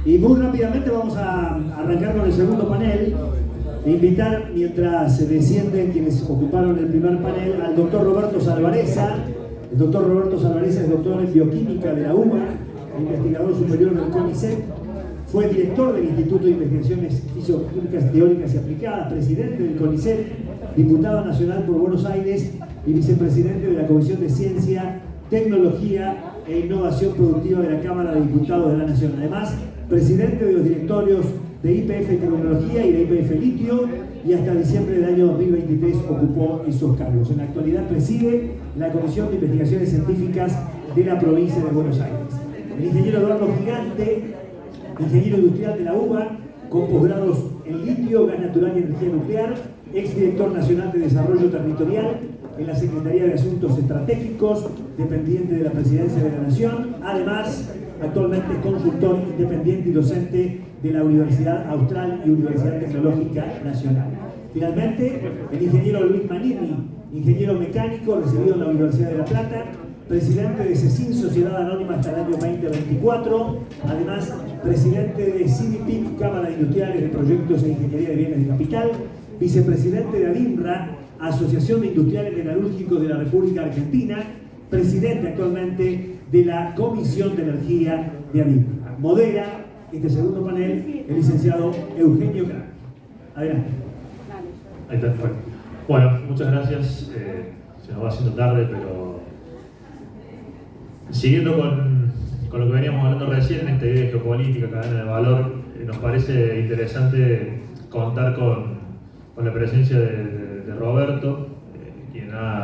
Y muy rápidamente vamos a arrancar con el segundo panel. Invitar, mientras se descienden quienes ocuparon el primer panel, al doctor Roberto Salvarezza. El doctor Roberto Salvarezza es doctor en bioquímica de la UBA, investigador superior del CONICET, fue director del Instituto de Investigaciones Físico-Químicas Teóricas y Aplicadas, presidente del CONICET, diputado nacional por Buenos Aires y vicepresidente de la Comisión de Ciencia, Tecnología e Innovación Productiva de la Cámara de Diputados de la Nación. Además, presidente de los directorios de YPF Tecnología y de YPF Litio, y hasta diciembre del año 2023 ocupó esos cargos. En la actualidad preside la Comisión de Investigaciones Científicas de la provincia de Buenos Aires. El ingeniero Eduardo Gigante, ingeniero industrial de la UBA, con posgrados en litio, gas natural y energía nuclear, exdirector nacional de Desarrollo Territorial en la Secretaría de Asuntos Estratégicos, dependiente de la Presidencia de la Nación. Además, actualmente es consultor independiente y docente de la Universidad Austral y Universidad Tecnológica Nacional. Finalmente, el ingeniero Luis Manini, ingeniero mecánico recibido en la Universidad de La Plata, presidente de CECIN, Sociedad Anónima, hasta el año 2024, además presidente de CIDIPIC, Cámara de Industriales de Proyectos e Ingeniería de Bienes de Capital, vicepresidente de ADINRA, Asociación de Industriales Metalúrgicos de la República Argentina, presidente actualmente de la Comisión de Energía de ADINRA. Modera este segundo panel el licenciado Eugenio Crack. Adelante. Ahí está, bueno, muchas gracias. Se nos va haciendo tarde, pero siguiendo con lo que veníamos hablando recién, en esta idea de geopolítica, cadena de valor, nos parece interesante contar con la presencia de Roberto,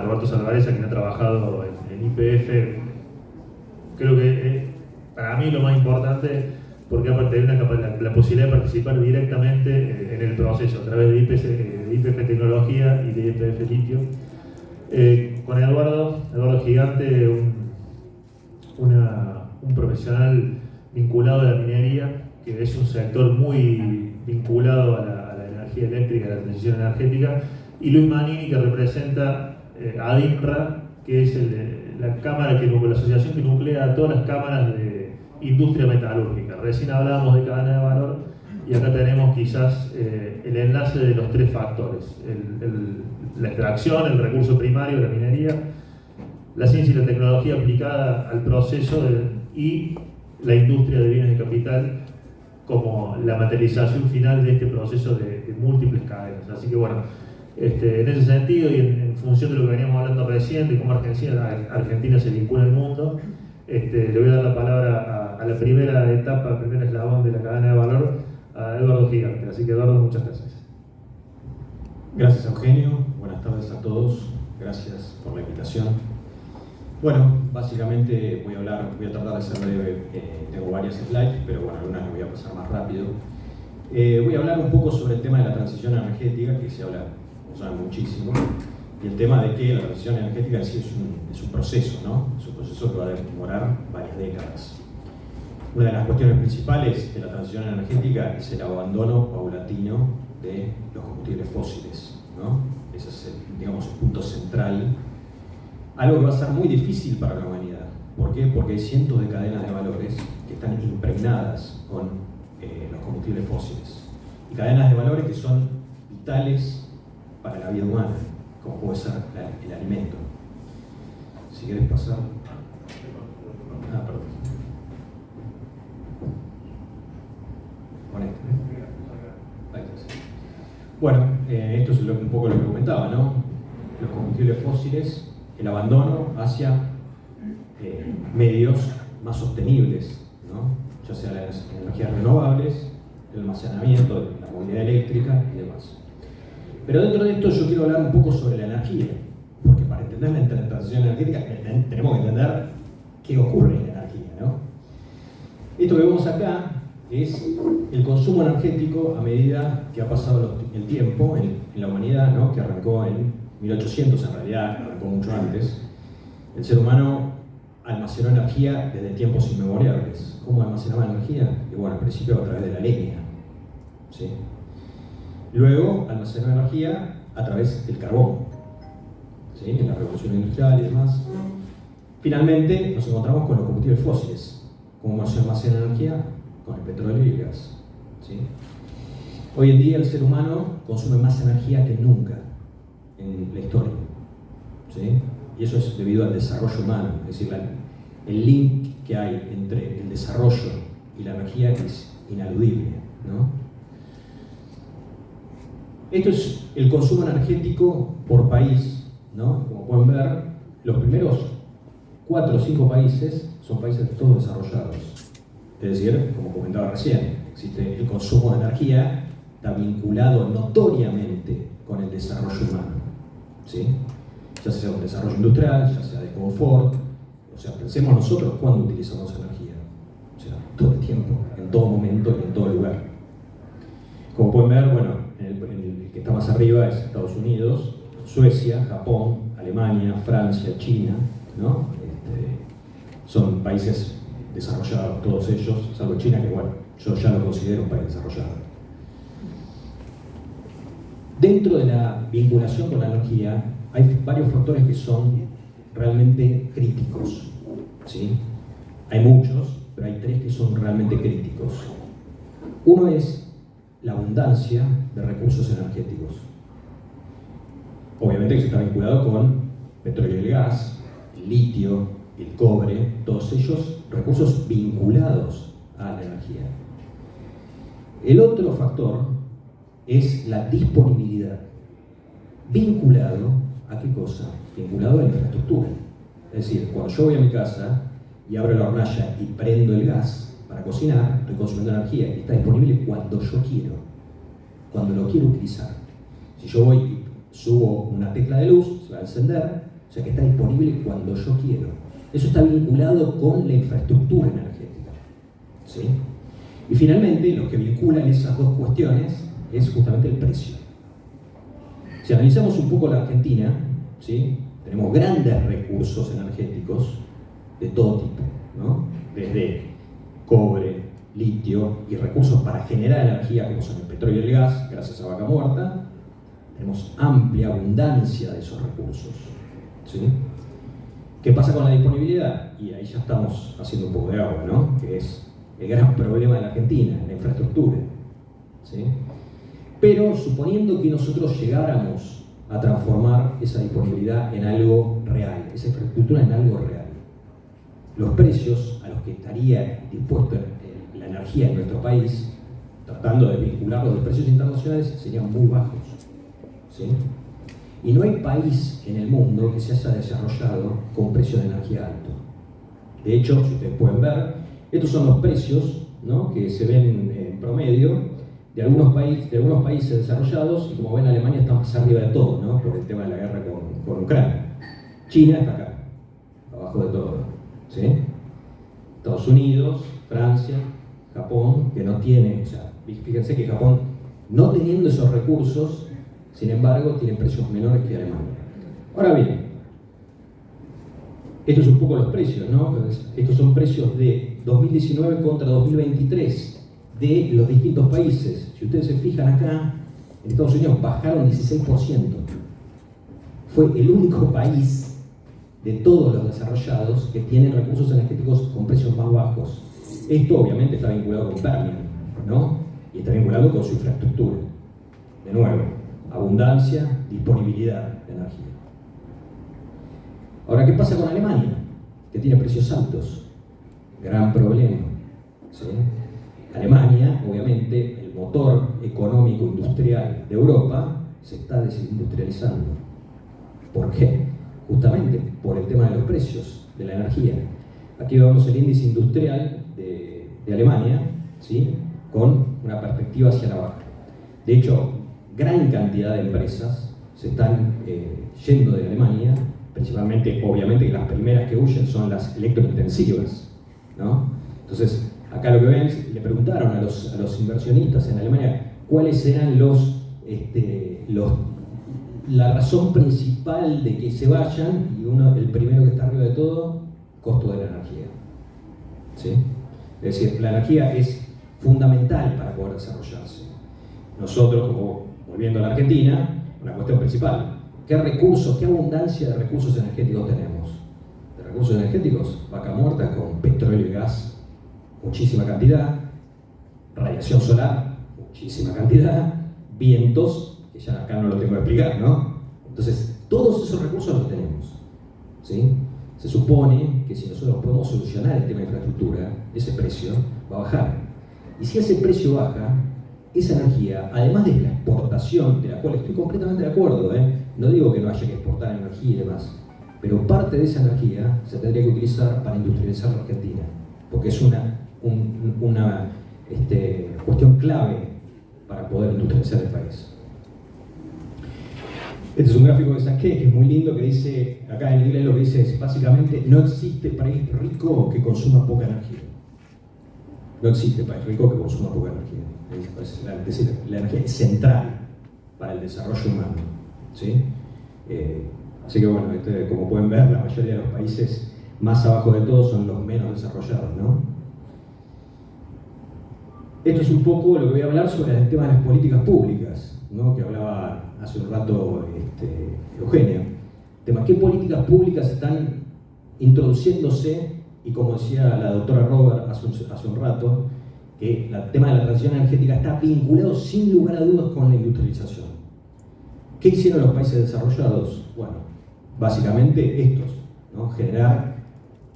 Roberto Salvarezza, quien ha trabajado en YPF. Creo que para mí lo más importante, porque aparte hay la posibilidad de participar directamente en el proceso a través de YPF Tecnología y de YPF Litio. Con Eduardo Gigante, un profesional vinculado a la minería, que es un sector muy vinculado a la energía eléctrica, a la transición energética, y Luis Manini, que representa ADINRA, que es la asociación que nuclea a todas las cámaras de industria metalúrgica. Recién hablábamos de cadena de valor y acá tenemos quizás el enlace de los tres factores: la extracción, el recurso primario, la minería, la ciencia y la tecnología aplicada al proceso y la industria de bienes de capital como la materialización final de este proceso de múltiples cadenas. Así que bueno, en ese sentido y en función de lo que veníamos hablando recién, de cómo Argentina se vincula al mundo, le voy a dar la palabra a la primera etapa, primer eslabón de la cadena de valor, a Eduardo Gigante. Así que Eduardo, muchas gracias. Gracias, Eugenio. Buenas tardes a todos. Gracias por la invitación. Bueno, básicamente voy a tratar de ser breve. Tengo varias slides, pero bueno, algunas las voy a pasar más rápido. Voy a hablar un poco sobre el tema de la transición energética, que se habla muchísimo, y el tema de que la transición energética en sí es un proceso, ¿no? Es un proceso que va a demorar varias décadas. Una de las cuestiones principales de la transición energética es el abandono paulatino de los combustibles fósiles, ¿no? Ese es el punto central. Algo que va a ser muy difícil para la humanidad. ¿Por qué? Porque hay cientos de cadenas de valores que están impregnadas con los combustibles fósiles. Y cadenas de valores que son vitales para la vida humana, como puede ser el alimento. Si quieres pasar. Perdón. Con esto. Ahí está. Bueno, esto es un poco lo que comentaba, ¿no? Los combustibles fósiles, el abandono hacia medios más sostenibles, ¿no? Ya sea las energías renovables, el almacenamiento, la movilidad eléctrica y demás. Pero dentro de esto yo quiero hablar un poco sobre la energía, porque para entender la transición energética tenemos que entender qué ocurre en la energía, ¿no? Esto que vemos acá es el consumo energético a medida que ha pasado el tiempo en la humanidad, ¿no? Que arrancó en 1800, en realidad arrancó mucho antes. El ser humano almacenó energía desde tiempos inmemoriales. ¿Cómo almacenaba energía? Y bueno, al principio a través de la leña, ¿sí? Luego almacenó energía a través del carbón, ¿sí? En la revolución industrial y demás. Finalmente nos encontramos con los combustibles fósiles. ¿Cómo se almacena energía? con el petróleo y el gas. ¿Sí? Hoy en día el ser humano consume más energía que nunca en la historia. ¿Sí? Y eso es debido al desarrollo humano, es decir, el link que hay entre el desarrollo y la energía es ineludible, ¿no? Esto es el consumo energético por país, ¿no? Como pueden ver, los primeros 4 o 5 países son países todos desarrollados. Es decir, como comentaba recién, existe el consumo de energía, está vinculado notoriamente con el desarrollo humano, ¿sí? Ya sea un desarrollo industrial, ya sea de confort, o sea, pensemos nosotros cuándo utilizamos energía, o sea, todo el tiempo, en todo momento y en todo lugar. Como pueden ver, bueno, el que está más arriba es Estados Unidos, Suecia, Japón, Alemania, Francia, China, ¿no? Son países desarrollados, todos ellos, salvo China, que bueno, yo ya lo considero un país desarrollado. Dentro de la vinculación con la energía, hay varios factores que son realmente críticos, ¿sí? Hay muchos, pero hay 3 que son realmente críticos. Uno es la abundancia de recursos energéticos. Obviamente que eso está vinculado con petróleo y el gas, el litio, el cobre, todos ellos recursos vinculados a la energía. El otro factor es la disponibilidad, vinculado ¿a qué cosa? Vinculado a la infraestructura. Es decir, cuando yo voy a mi casa y abro la hornalla y prendo el gas para cocinar, estoy consumiendo energía y está disponible cuando yo quiero, cuando lo quiero utilizar. Si yo voy y subo una tecla de luz, se va a encender, o sea que está disponible cuando yo quiero. Eso está vinculado con la infraestructura energética, ¿sí? Y finalmente, lo que vinculan esas dos cuestiones es justamente el precio. Si analizamos un poco la Argentina, ¿sí? Tenemos grandes recursos energéticos de todo tipo, ¿no? Desde cobre, litio y recursos para generar energía como son el petróleo y el gas, gracias a Vaca Muerta. Tenemos amplia abundancia de esos recursos, ¿sí? ¿Qué pasa con la disponibilidad? Y ahí ya estamos haciendo un poco de agua, ¿no? Que es el gran problema de la Argentina, la infraestructura, ¿sí? Pero suponiendo que nosotros llegáramos a transformar esa disponibilidad en algo real, esa infraestructura en algo real, los precios a los que estaría dispuesta la energía en nuestro país, tratando de vincularlo a los precios internacionales, serían muy bajos, ¿sí? Y no hay país en el mundo que se haya desarrollado con precios de energía altos. De hecho, si ustedes pueden ver, estos son los precios, ¿no? Que se ven en promedio de algunos países desarrollados, y como ven, Alemania está más arriba de todo, ¿no? Por el tema de la guerra con Ucrania. China está acá, abajo de todo, ¿sí? Estados Unidos, Francia, Japón, que no tiene, o sea, fíjense que Japón, no teniendo esos recursos, sin embargo, tiene precios menores que Alemania. Ahora bien, estos son un poco los precios, ¿no? Estos son precios de 2019 contra 2023 de los distintos países. Si ustedes se fijan acá, en Estados Unidos bajaron 16%. Fue el único país de todos los desarrollados que tienen recursos energéticos con precios más bajos. Esto obviamente está vinculado con Permian, ¿no? Y está vinculado con su infraestructura. De nuevo, abundancia, disponibilidad de energía. Ahora, ¿qué pasa con Alemania? Que tiene precios altos. Gran problema, ¿sí? Alemania, obviamente, el motor económico industrial de Europa, se está desindustrializando. ¿Por qué? Justamente por el tema de los precios de la energía. Aquí vemos el índice industrial de Alemania, ¿sí? Con una perspectiva hacia la baja. De hecho, gran cantidad de empresas se están yendo de Alemania, principalmente, obviamente, que las primeras que huyen son las electrointensivas, ¿no? Entonces, acá lo que ven, le preguntaron a los inversionistas en Alemania cuáles eran la razón principal de que se vayan, y el primero que está arriba de todo, costo de la energía, ¿sí? Es decir, la energía es fundamental para poder desarrollarse. Nosotros, como volviendo a la Argentina, una cuestión principal, ¿qué recursos, qué abundancia de recursos energéticos tenemos? De recursos energéticos, Vaca Muerta con petróleo y gas, muchísima cantidad. radiación solar, muchísima cantidad, vientos, que ya acá no lo tengo que explicar, ¿no? Entonces, todos esos recursos los tenemos, ¿sí? Se supone que si nosotros podemos solucionar el tema de infraestructura, ese precio va a bajar. Y si ese precio baja, esa energía, además de la exportación, de la cual estoy completamente de acuerdo, no digo que no haya que exportar energía y demás, pero parte de esa energía se tendría que utilizar para industrializar la Argentina, porque es una cuestión clave para poder industrializar el país. Este es un gráfico que saqué, que es muy lindo, que dice, acá en inglés lo que dice es, básicamente, no existe país rico que consuma poca energía. No existe país rico que consuma poca energía. Es decir, la energía es central para el desarrollo humano, ¿sí? Así que bueno, como pueden ver, la mayoría de los países más abajo de todos son los menos desarrollados, ¿no? Esto es un poco lo que voy a hablar sobre el tema de las políticas públicas, ¿no? Que hablaba hace un rato Eugenio. Tema, ¿qué políticas públicas están introduciéndose? Y como decía la doctora Robert hace un rato, que el tema de la transición energética está vinculado sin lugar a dudas con la industrialización. ¿Qué hicieron los países desarrollados? Bueno, básicamente estos, ¿no? Generar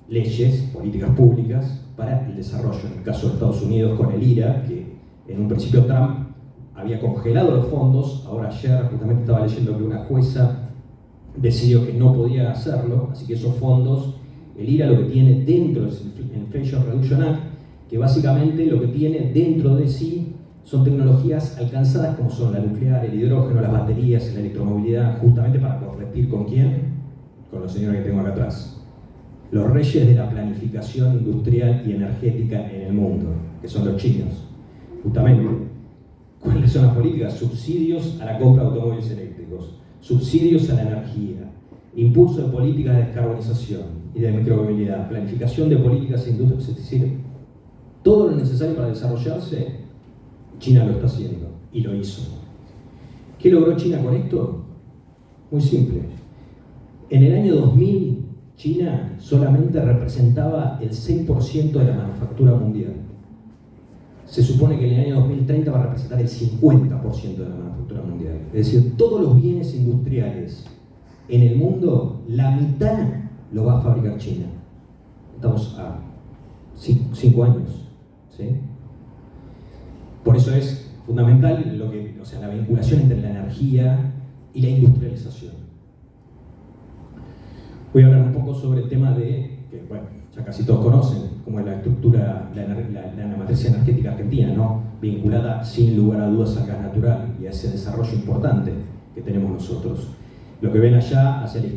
leyes, políticas públicas para el desarrollo. En el caso de Estados Unidos con el IRA, que en un principio Trump había congelado los fondos, ahora ayer justamente estaba leyendo que una jueza decidió que no podía hacerlo, así que esos fondos, el IRA lo que tiene dentro es el Inflation Reduction Act, que básicamente lo que tiene dentro de sí son tecnologías alcanzadas como son la nuclear, el hidrógeno, las baterías, la electromovilidad, justamente para competir ¿con quién? Con los señores que tengo acá atrás. Los reyes de la planificación industrial y energética en el mundo, que son los chinos. Justamente, ¿cuáles son las políticas? Subsidios a la compra de automóviles eléctricos, subsidios a la energía, impulso de políticas de descarbonización y de micromovilidad, planificación de políticas industriales, es decir, todo lo necesario para desarrollarse, China lo está haciendo y lo hizo. ¿Qué logró China con esto? Muy simple. En el año 2000, China solamente representaba el 6% de la manufactura mundial. Se supone que en el año 2030 va a representar el 50% de la manufactura mundial. Es decir, todos los bienes industriales en el mundo, la mitad lo va a fabricar China. Estamos a 5 años, ¿sí? Por eso es fundamental la vinculación entre la energía y la industrialización. Voy a hablar un poco sobre el tema de, que bueno, ya casi todos conocen, cómo es la estructura, la matriz energética argentina, ¿no? Vinculada sin lugar a dudas al gas natural y a ese desarrollo importante que tenemos nosotros. Lo que ven allá hacia la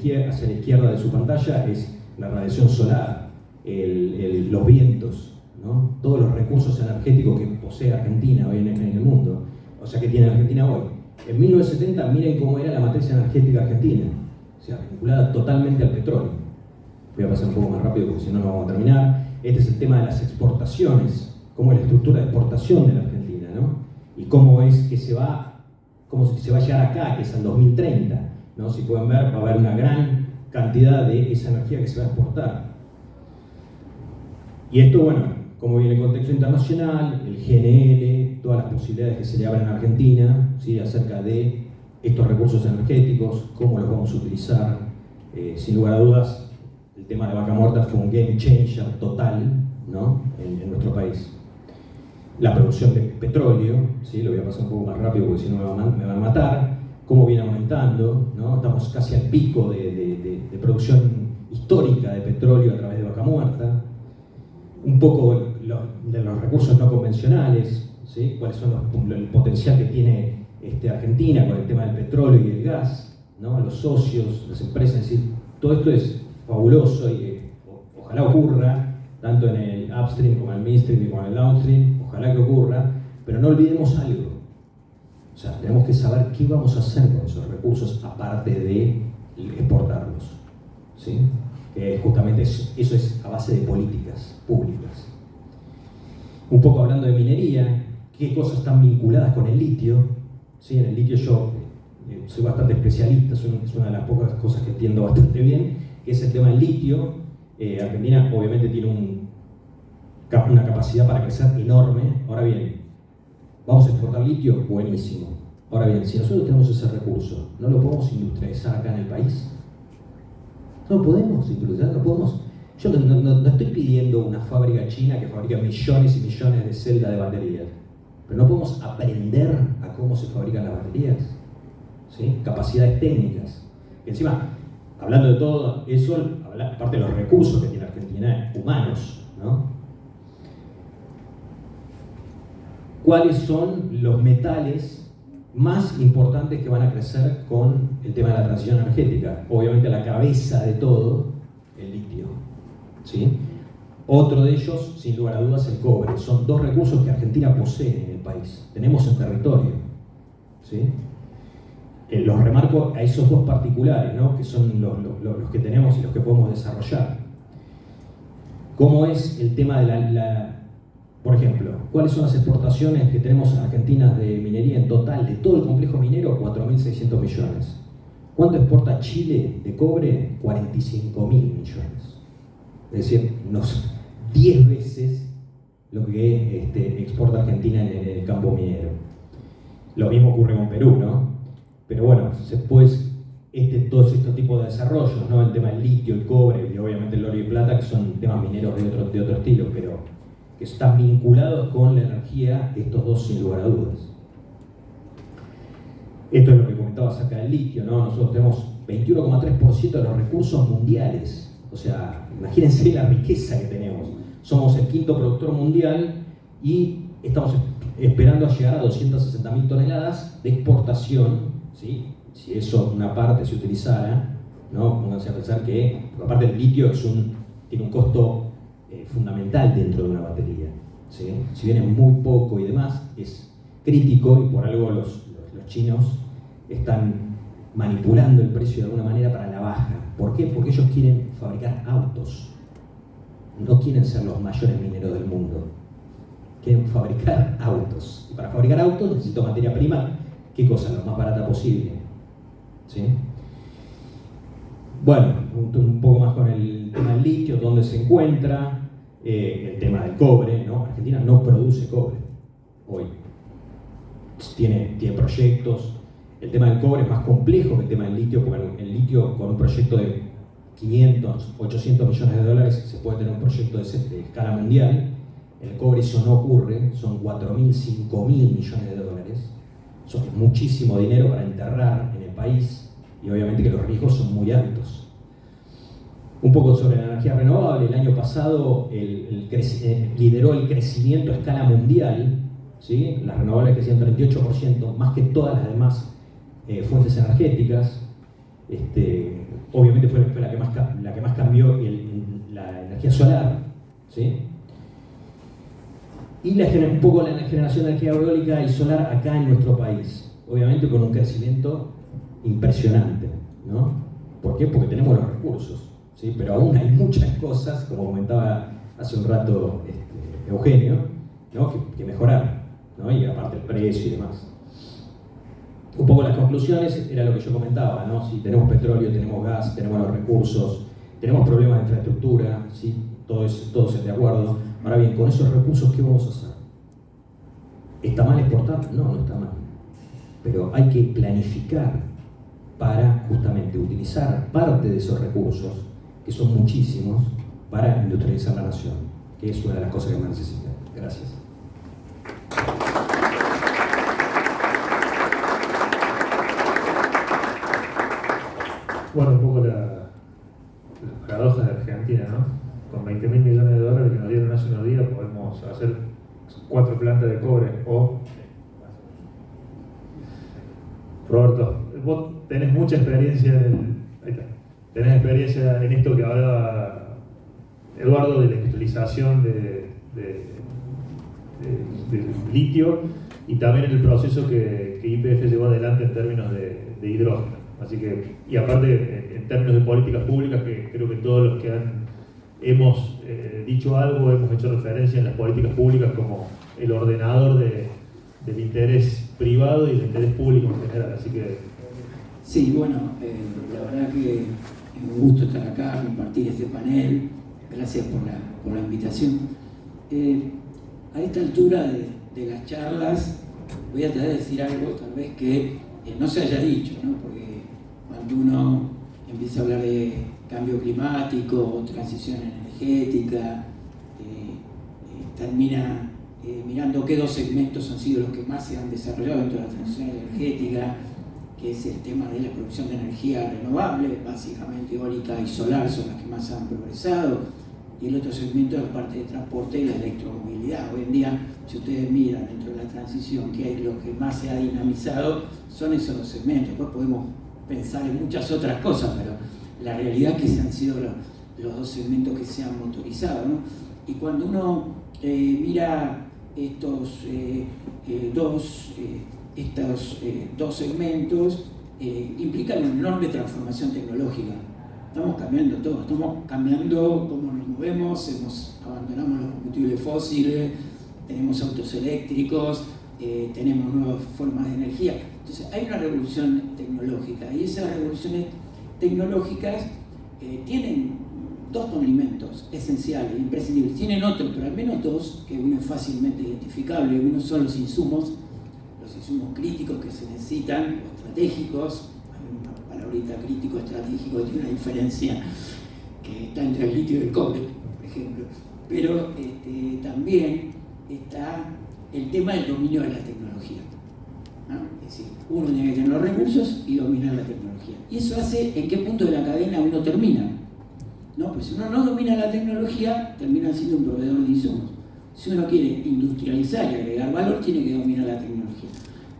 izquierda de su pantalla es la radiación solar, los vientos, ¿no? Todos los recursos energéticos que posee Argentina hoy en el mundo, o sea que tiene Argentina hoy. En 1970 miren cómo era la matriz energética argentina, o sea, vinculada totalmente al petróleo. Voy a pasar un poco más rápido porque si no, no vamos a terminar. Este es el tema de las exportaciones, cómo es la estructura de exportación de la Argentina, ¿no? Y cómo es que se va a llegar acá, que es al 2030, ¿no? Si pueden ver, va a haber una gran cantidad de esa energía que se va a exportar. Y esto, bueno, como viene el contexto internacional, el GNL, todas las posibilidades que se le abren a Argentina, ¿sí? Acerca de estos recursos energéticos, cómo los vamos a utilizar. Sin lugar a dudas, el tema de Vaca Muerta fue un game changer total, ¿no? en nuestro país. La producción de petróleo, ¿sí? Lo voy a pasar un poco más rápido porque si no me van a matar. Cómo viene aumentando, ¿no? Estamos casi al pico de producción histórica de petróleo a través de Vaca Muerta. Un poco de los recursos no convencionales, ¿sí? Cuáles son el potencial que tiene Argentina con el tema del petróleo y el gas, ¿no? Los socios, las empresas, es decir, todo esto es fabuloso y ojalá ocurra, tanto en el upstream como en el midstream como en el downstream, ojalá que ocurra, pero no olvidemos algo. O sea, tenemos que saber qué vamos a hacer con esos recursos aparte de exportarlos, ¿sí? Que justamente eso es a base de políticas públicas. Un poco hablando de minería, qué cosas están vinculadas con el litio, ¿sí? En el litio yo soy bastante especialista, es una de las pocas cosas que entiendo bastante bien, que es el tema del litio. Argentina obviamente tiene una capacidad para crecer enorme. Ahora bien, ¿Vamos a exportar litio? Buenísimo. Ahora bien, si nosotros tenemos ese recurso, ¿no lo podemos industrializar acá en el país? No lo podemos industrializar, no podemos. Yo no estoy pidiendo una fábrica china que fabrica millones y millones de celdas de baterías, pero no podemos aprender a cómo se fabrican las baterías, ¿sí? Capacidades técnicas. Y encima, hablando de todo eso, aparte de los recursos que tiene Argentina, humanos, ¿no? ¿Cuáles son los metales más importantes que van a crecer con el tema de la transición energética? Obviamente la cabeza de todo, el litio, ¿sí? Otro de ellos, sin lugar a dudas, el cobre. Son dos recursos que Argentina posee en el país, tenemos en territorio, ¿sí? Los remarco a esos dos particulares, ¿no? Que son los que tenemos y los que podemos desarrollar. ¿Cómo es el tema de por ejemplo, cuáles son las exportaciones que tenemos argentinas de minería en total de todo el complejo minero? 4.600 millones. ¿Cuánto exporta Chile de cobre? 45.000 millones. Es decir, unos 10 veces lo que exporta Argentina en el campo minero. Lo mismo ocurre con Perú, ¿no? Pero bueno, después todos estos tipos de desarrollos, ¿no? El tema del litio, el cobre y obviamente el oro y plata, que son temas mineros de otro estilo, pero que están vinculados con la energía, estos dos sin lugar a dudas. Esto es lo que comentaba acerca del litio, ¿no? Nosotros tenemos 21,3% de los recursos mundiales. O sea, imagínense la riqueza que tenemos. Somos el quinto productor mundial y estamos esperando a llegar a 260.000 toneladas de exportación, ¿sí? Si eso una parte se utilizara, ¿no? Pónganse a pensar que, aparte del litio tiene un costo fundamental dentro de una batería, ¿sí? Si bien es muy poco y demás, es crítico y por algo los chinos están manipulando el precio de alguna manera para la baja. ¿Por qué? Porque ellos quieren fabricar autos, no quieren ser los mayores mineros del mundo, quieren fabricar autos. Y para fabricar autos necesito materia prima, ¿qué cosa? Lo más barata posible, ¿sí? Bueno, un poco más con el tema del litio, dónde se encuentra, el tema del cobre, ¿no? Argentina no produce cobre hoy. Tiene proyectos. El tema del cobre es más complejo que el tema del litio, porque el litio con un proyecto de 500, 800 millones de dólares se puede tener un proyecto de escala mundial. El cobre eso no ocurre, son 4.000, 5.000 millones de dólares. Son muchísimo dinero para enterrar en el país y obviamente que los riesgos son muy altos. Un poco sobre la energía renovable, el año pasado lideró el crecimiento a escala mundial, ¿sí? Las renovables crecían 38%, más que todas las demás fuentes energéticas. Obviamente fue la que más cambió la energía solar, ¿sí? Y un poco la generación de energía eólica y solar acá en nuestro país, obviamente con un crecimiento impresionante, ¿no? ¿Por qué? Porque tenemos los recursos, ¿sí? Pero aún hay muchas cosas, como comentaba hace un rato Eugenio, ¿no? que mejorar, ¿no? Y aparte el precio y demás. Un poco las conclusiones era lo que yo comentaba, ¿no? Si tenemos petróleo, tenemos gas, tenemos los recursos, tenemos problemas de infraestructura, ¿sí? Todos de acuerdo. Ahora bien, con esos recursos, ¿qué vamos a hacer? ¿Está mal exportar? No, no está mal. Pero hay que planificar para justamente utilizar parte de esos recursos, que son muchísimos, para industrializar la nación, que es una de las cosas que más necesita. Gracias. Bueno, un poco las paradojas de Argentina, ¿no? Con 20.000 millones de dólares que nos dieron hace unos días podemos hacer 4 plantas de cobre. O Roberto, vos tenés mucha experiencia tenés experiencia en esto que hablaba Eduardo de la industrialización del litio y también en el proceso que YPF llevó adelante en términos de hidrógeno. Así que, y aparte en términos de políticas públicas, que creo que todos los que hemos dicho algo, hemos hecho referencia en las políticas públicas como el ordenador del interés privado y del interés público en general. Así que sí, bueno, la verdad que es un gusto estar acá, compartir este panel. Gracias por la invitación. A esta altura de las charlas, voy a tratar de decir algo tal vez que no se haya dicho, ¿no? Porque cuando uno empieza a hablar de cambio climático, transición energética, termina mirando qué dos segmentos han sido los que más se han desarrollado dentro de la transición energética, que es el tema de la producción de energía renovable, básicamente eólica y solar son las que más han progresado, y el otro segmento es la parte de transporte y la electromovilidad. Hoy en día, si ustedes miran dentro de la transición, que hay lo que más se ha dinamizado son esos dos segmentos. Después podemos pensar en muchas otras cosas, pero la realidad es que se han sido los dos segmentos que se han motorizado, ¿no? Y cuando uno mira estos dos segmentos, implican una enorme transformación tecnológica. Estamos cambiando todo, estamos cambiando cómo nos movemos, abandonamos los combustibles fósiles, tenemos autos eléctricos, tenemos nuevas formas de energía. Entonces hay una revolución tecnológica, y esas revoluciones tecnológicas tienen dos condimentos esenciales, imprescindibles. Tienen otros, pero al menos dos, que uno es fácilmente identificable. Uno son los insumos críticos que se necesitan, o estratégicos. Hay una palabrita crítico, estratégico, que tiene una diferencia que está entre el litio y el cobre, por ejemplo. Pero también está el tema del dominio de la tecnología, ¿no? Es decir, uno tiene que tener los recursos y dominar la tecnología. Y eso hace en qué punto de la cadena uno termina. No, pues si uno no domina la tecnología, termina siendo un proveedor de insumos. Si uno quiere industrializar y agregar valor, tiene que dominar la tecnología.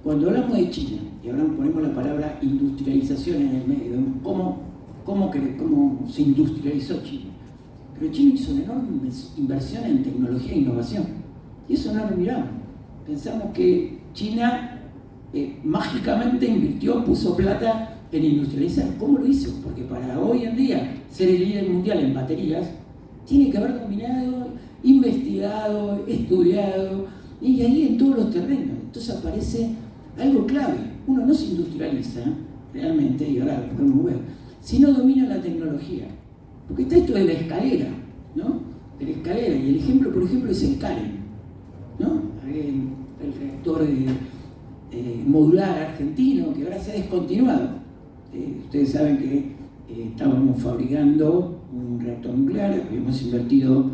Cuando hablamos de China, y ahora ponemos la palabra industrialización en el medio, vemos cómo se industrializó China. Pero China hizo una enorme inversión en tecnología e innovación. Y eso no lo miramos. Pensamos que China mágicamente invirtió, puso plata en industrializar. ¿Cómo lo hizo? Porque para hoy en día ser el líder mundial en baterías, tiene que haber dominado, investigado, estudiado, y ahí en todos los terrenos. Entonces aparece algo clave. Uno no se industrializa realmente, y ahora lo podemos ver, si no domina la tecnología. Porque está esto de la escalera, ¿no? De la escalera, y el ejemplo, por ejemplo, es el Karen, ¿no? El reactor modular argentino, que ahora se ha descontinuado. Ustedes saben que estábamos fabricando un reactor nuclear, habíamos invertido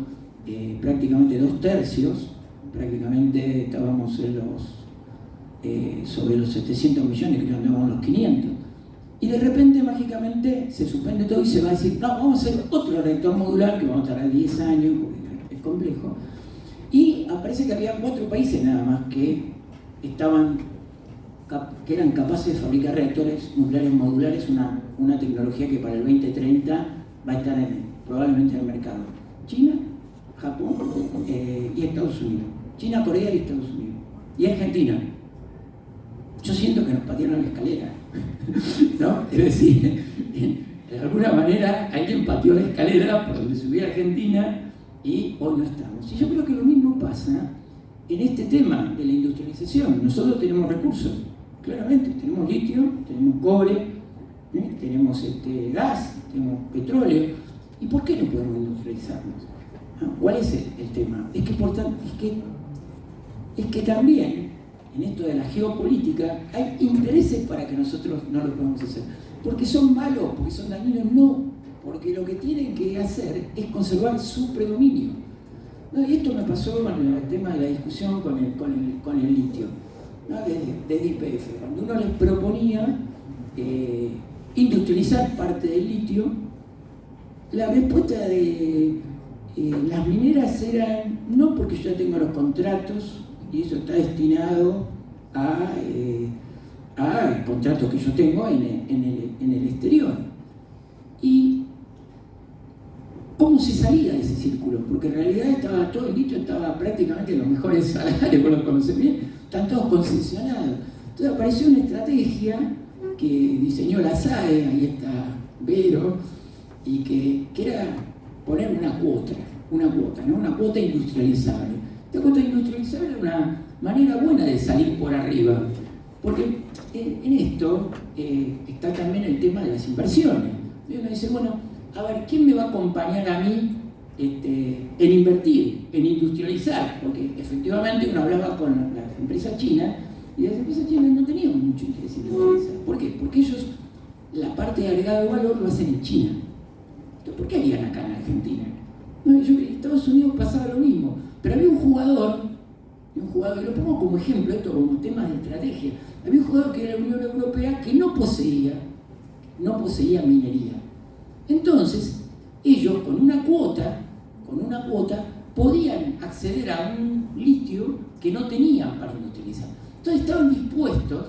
prácticamente 2/3, prácticamente estábamos sobre los 700 millones, creo que andábamos los 500. Y de repente, mágicamente, se suspende todo y se va a decir, no, vamos a hacer otro reactor modular que vamos a tardar 10 años, porque es complejo. Y aparece que había 4 países nada más que eran capaces de fabricar reactores nucleares modulares, una tecnología que para el 2030 va a estar probablemente en el mercado. China, Japón y Estados Unidos. China, Corea y Estados Unidos. Y Argentina. Yo siento que nos patearon la escalera, ¿no? Es decir, de alguna manera alguien pateó la escalera por donde subía Argentina y hoy no estamos. Y yo creo que lo mismo pasa en este tema de la industrialización. Nosotros tenemos recursos, claramente, tenemos litio, tenemos cobre, tenemos gas, tenemos petróleo. ¿Y por qué no podemos industrializarnos? ¿No? ¿Cuál es el tema? Es que también en esto de la geopolítica hay intereses para que nosotros no lo podamos hacer. Porque son malos, porque son dañinos, no. Porque lo que tienen que hacer es conservar su predominio. ¿No? Y esto me pasó con el tema de la discusión con el litio, ¿no? de YPF. Cuando uno les proponía industrializar parte del litio, la respuesta de las mineras era no, porque yo ya tengo los contratos y eso está destinado a contratos que yo tengo en el exterior. ¿Y cómo se salía de ese círculo? Porque en realidad todo el litio estaba prácticamente en los mejores salarios, vos lo conocés bien, están todos concesionados. Entonces apareció una estrategia que diseñó la SAE, ahí está Vero, y que era poner una cuota, ¿no? Una cuota industrializable. Esta cuota industrializable era una manera buena de salir por arriba, porque en esto está también el tema de las inversiones. Y uno dice, bueno, a ver, ¿quién me va a acompañar a mí en invertir, en industrializar? Porque efectivamente uno hablaba con las empresas chinas Y las empresas chinas no tenían mucho interés en industrializar. ¿Por qué? Porque ellos la parte de agregado de valor lo hacen en China. Entonces, ¿por qué harían acá en Argentina? No, en Estados Unidos pasaba lo mismo, pero había un jugador, y lo pongo como ejemplo, esto como tema de estrategia, había un jugador que era la Unión Europea que no poseía minería. Entonces, ellos con una cuota, podían acceder a un litio que no tenían para industrializar. Entonces estaban dispuestos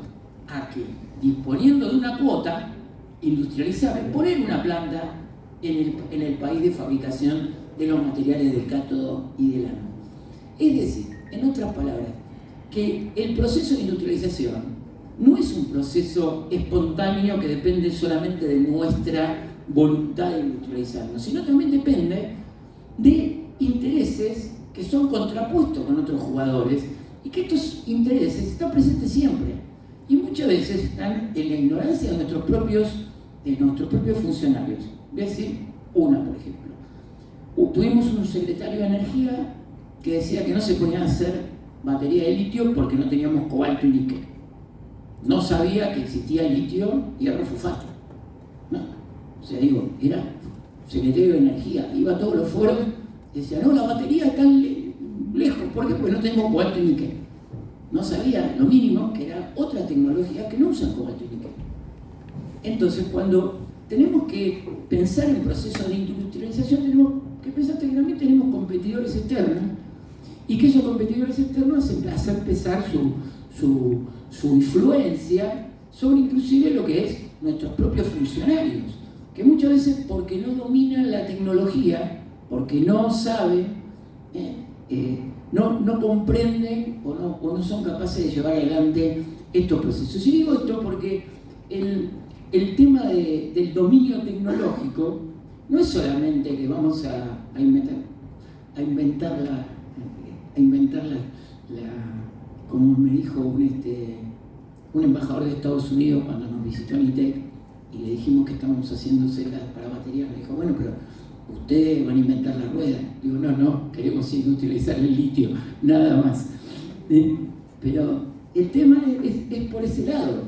a que, disponiendo de una cuota, industrializar, poner una planta en el país de fabricación de los materiales del cátodo y del ánodo. Es decir, en otras palabras, que el proceso de industrialización no es un proceso espontáneo que depende solamente de nuestra voluntad de industrializarnos, sino también depende de intereses que son contrapuestos con otros jugadores y que estos intereses están presentes siempre y muchas veces están en la ignorancia de nuestros propios funcionarios. Voy a decir una, por ejemplo. Tuvimos un secretario de Energía que decía que no se podían hacer batería de litio porque no teníamos cobalto y níquel. No sabía que existía litio y hierro fosfato. No. O sea, digo, era secretario de Energía, iba a todos los foros y decía, no, la batería está lejos. ¿Por qué? Porque no tengo cobalto y níquel. No sabía lo mínimo que era otra tecnología que no usan cobalto y níquel. Entonces, cuando tenemos que pensar en procesos de industrialización, tenemos que pensar que también tenemos competidores externos y que esos competidores externos hacen pesar su influencia sobre inclusive lo que es nuestros propios funcionarios, que muchas veces porque no dominan la tecnología, porque no saben, no comprenden o no son capaces de llevar adelante estos procesos. Y digo esto porque el tema del dominio tecnológico no es solamente que vamos a inventar como me dijo un embajador de Estados Unidos cuando nos visitó en ITEC y le dijimos que estábamos haciendo celdas para baterías, me dijo, bueno, pero ustedes van a inventar la rueda. Digo, no, queremos industrializar el litio, nada más. Pero el tema es por ese lado.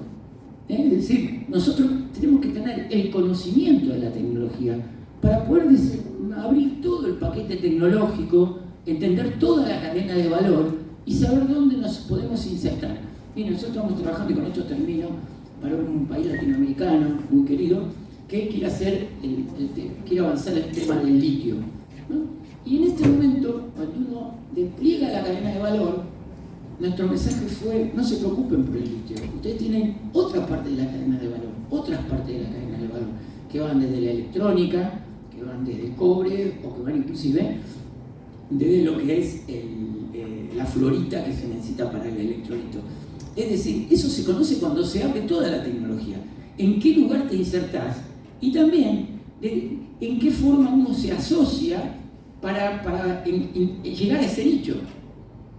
Es decir, nosotros tenemos que tener el conocimiento de la tecnología para poder abrir todo el paquete tecnológico, entender toda la cadena de valor y saber dónde nos podemos insertar. Miren, nosotros estamos trabajando, y con esto termino, para un país latinoamericano muy querido, que quiere avanzar el tema del litio, ¿no? Y en este momento, cuando uno despliega la cadena de valor, nuestro mensaje fue, no se preocupen por el litio, ustedes tienen otra parte de la cadena de valor, otras partes de la cadena de valor, que van desde la electrónica, que van desde el cobre, o que van inclusive desde lo que es la florita que se necesita para el electrolito. Es decir, eso se conoce cuando se abre toda la tecnología. ¿En qué lugar te insertás? Y también, ¿en qué forma uno se asocia para llegar a ese nicho?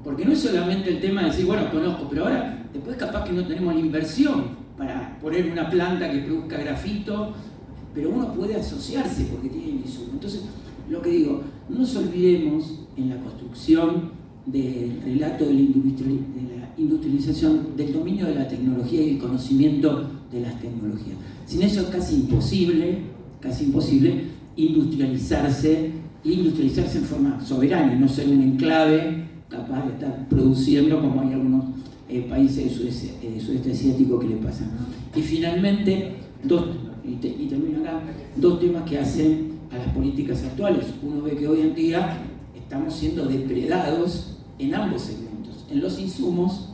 Porque no es solamente el tema de decir, bueno, conozco, pero ahora después capaz que no tenemos la inversión para poner una planta que produzca grafito, pero uno puede asociarse porque tiene el insumo. Entonces, lo que digo, no nos olvidemos en la construcción del relato de la industrialización, del dominio de la tecnología y el conocimiento de las tecnologías. Sin eso es casi imposible industrializarse en forma soberana y no ser un enclave capaz de estar produciendo como hay algunos países del sudeste asiático que le pasan. Y finalmente, y termino acá, dos temas que hacen a las políticas actuales. Uno ve que hoy en día estamos siendo depredados en ambos segmentos, en los insumos,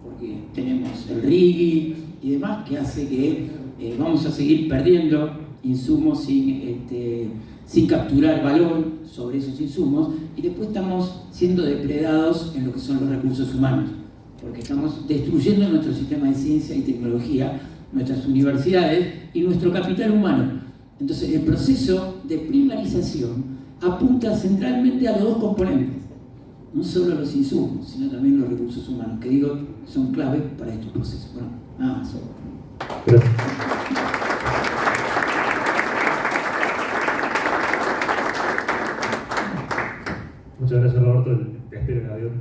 porque tenemos el RIGI y demás, que hace que vamos a seguir perdiendo insumos sin capturar valor sobre esos insumos, y después estamos siendo depredados en lo que son los recursos humanos, porque estamos destruyendo nuestro sistema de ciencia y tecnología, nuestras universidades y nuestro capital humano. Entonces, el proceso de primarización apunta centralmente a los dos componentes, no solo los insumos, sino también los recursos humanos, que digo son clave para estos procesos. Bueno, nada más. Gracias. Muchas gracias, Roberto. Te espero en el avión.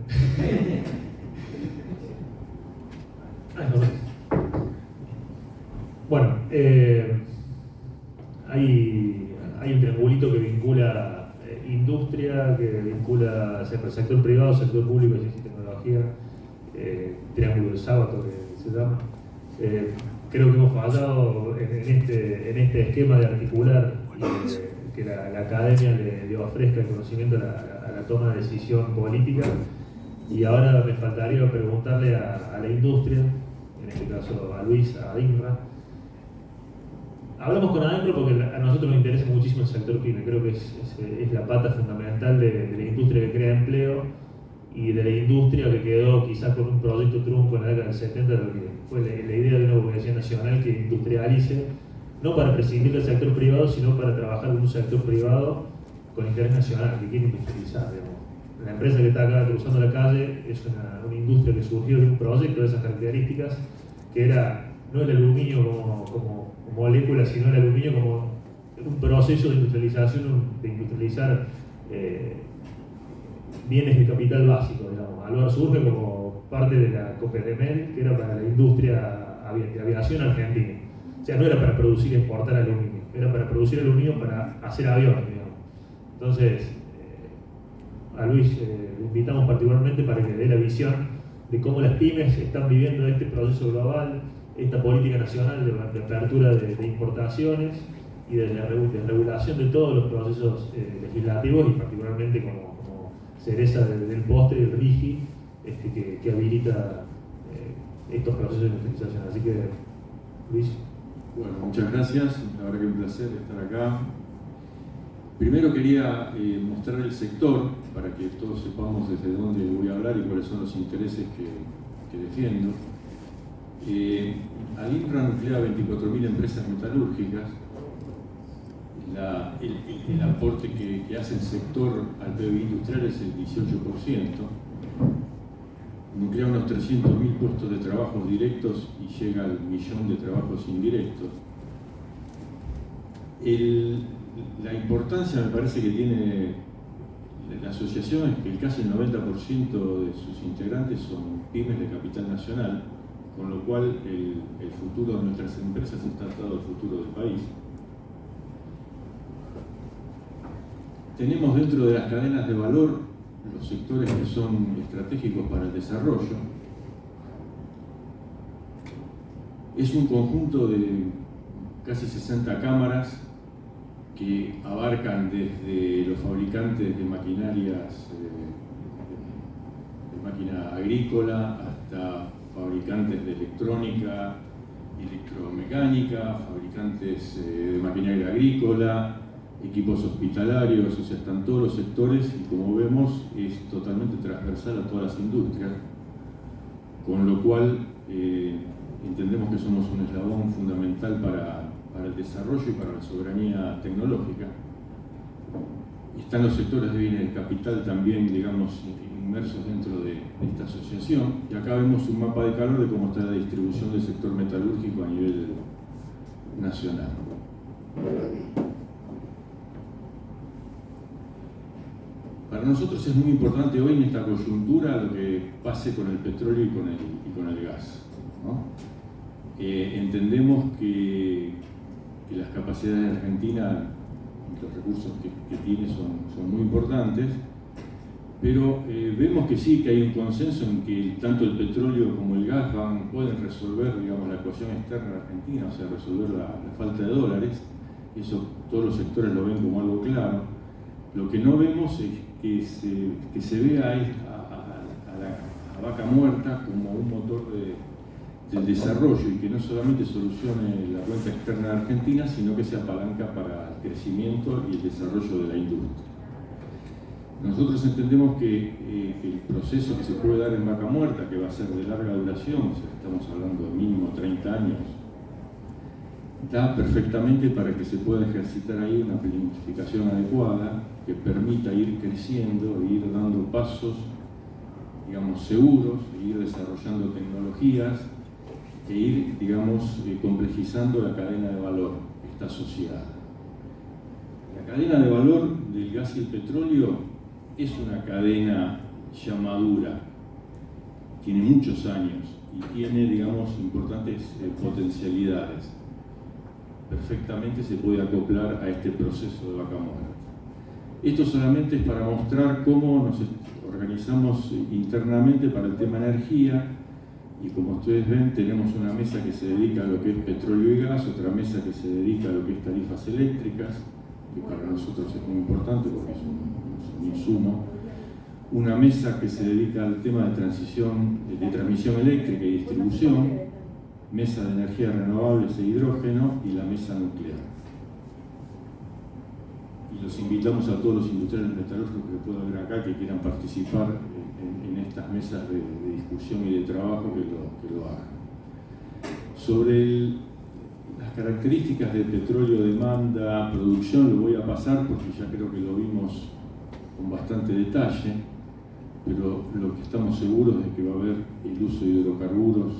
hay un triangulito que vincula industria, que vincula el sector privado, sector público, ciencia y tecnología, triángulo de sábado que se llama. Creo que hemos fallado en este esquema de articular y que la academia le ofrezca el conocimiento a la toma de decisión política. Y ahora me faltaría preguntarle a la industria, en este caso a Luis, a INRA. Hablamos con ADENPRO porque a nosotros nos interesa muchísimo el sector pyme. Creo que es la pata fundamental de la industria que crea empleo y de la industria que quedó quizás con un proyecto trunco en la década del 70, de lo que fue la idea de una burguesía nacional que industrialice, no para prescindir del sector privado, sino para trabajar con un sector privado con interés nacional, que quiere industrializar. Digamos. La empresa que está acá cruzando la calle es una industria que surgió de un proyecto de esas características, que era no el aluminio como molécula, sino el aluminio como un proceso de industrialización, de industrializar bienes de capital básico, digamos. Alvar surge como parte de la Copedemel, que era para la industria de aviación argentina. O sea, no era para producir y exportar aluminio, era para producir aluminio para hacer aviones, digamos. Entonces, a Luis le invitamos particularmente para que dé la visión de cómo las pymes están viviendo este proceso global, esta política nacional de apertura de importaciones y de regulación de todos los procesos legislativos, y particularmente como cereza del postre, el RIGI, que habilita estos procesos de industrialización. Así que, Luis. Bueno, muchas gracias. La verdad que es un placer estar acá. Primero quería mostrar el sector para que todos sepamos desde dónde voy a hablar y cuáles son los intereses que defiendo. ADINRA nuclea 24.000 empresas metalúrgicas. El aporte que hace el sector al PIB industrial es el 18%. Nuclea unos 300.000 puestos de trabajo directos y llega al 1.000.000 de trabajos indirectos. La importancia, me parece, que tiene la asociación es que casi el 90% de sus integrantes son pymes de capital nacional, con lo cual el futuro de nuestras empresas está atado al futuro del país. Tenemos dentro de las cadenas de valor los sectores que son estratégicos para el desarrollo. Es un conjunto de casi 60 cámaras que abarcan desde los fabricantes de maquinarias, de máquina agrícola, hasta fabricantes de electrónica, electromecánica, fabricantes de maquinaria agrícola, equipos hospitalarios, o sea, están todos los sectores y, como vemos, es totalmente transversal a todas las industrias, con lo cual entendemos que somos un eslabón fundamental para el desarrollo y para la soberanía tecnológica. Están los sectores de bienes de capital también, digamos, inmersos dentro de esta asociación, y acá vemos un mapa de calor de cómo está la distribución del sector metalúrgico a nivel nacional. Para nosotros es muy importante hoy en esta coyuntura lo que pase con el petróleo y con el gas, ¿no? Entendemos que las capacidades de Argentina, los recursos que tiene son muy importantes, pero vemos que sí, que hay un consenso en que tanto el petróleo como el gas pueden resolver, digamos, la ecuación externa de Argentina, o sea, resolver la falta de dólares. Eso todos los sectores lo ven como algo claro. Lo que no vemos es que se vea a Vaca Muerta como un motor del desarrollo, y que no solamente solucione la cuenta externa de Argentina, sino que sea palanca para el crecimiento y el desarrollo de la industria. Nosotros entendemos que el proceso que se puede dar en Vaca Muerta, que va a ser de larga duración, o sea, estamos hablando de mínimo 30 años, da perfectamente para que se pueda ejercitar ahí una planificación adecuada que permita ir creciendo e ir dando pasos, digamos, seguros, e ir desarrollando tecnologías, e ir, digamos, complejizando la cadena de valor que está asociada. La cadena de valor del gas y el petróleo es una cadena ya madura, tiene muchos años y tiene, digamos, importantes potencialidades. perfectamente se puede acoplar a este proceso de vaca muerta. Esto solamente es para mostrar cómo nos organizamos internamente para el tema energía, y como ustedes ven tenemos una mesa que se dedica a lo que es petróleo y gas, otra mesa que se dedica a lo que es tarifas eléctricas, que para nosotros es muy importante porque es un insumo, una mesa que se dedica al tema de transición, de transmisión eléctrica y distribución, mesa de energías renovables e hidrógeno y la mesa nuclear. Y los invitamos a todos los industriales metalúrgicos que pueda haber acá que quieran participar en estas mesas de discusión y de trabajo que lo hagan. Sobre las características del petróleo, demanda, producción, lo voy a pasar porque ya creo que lo vimos con bastante detalle, pero lo que estamos seguros es que va a haber el uso de hidrocarburos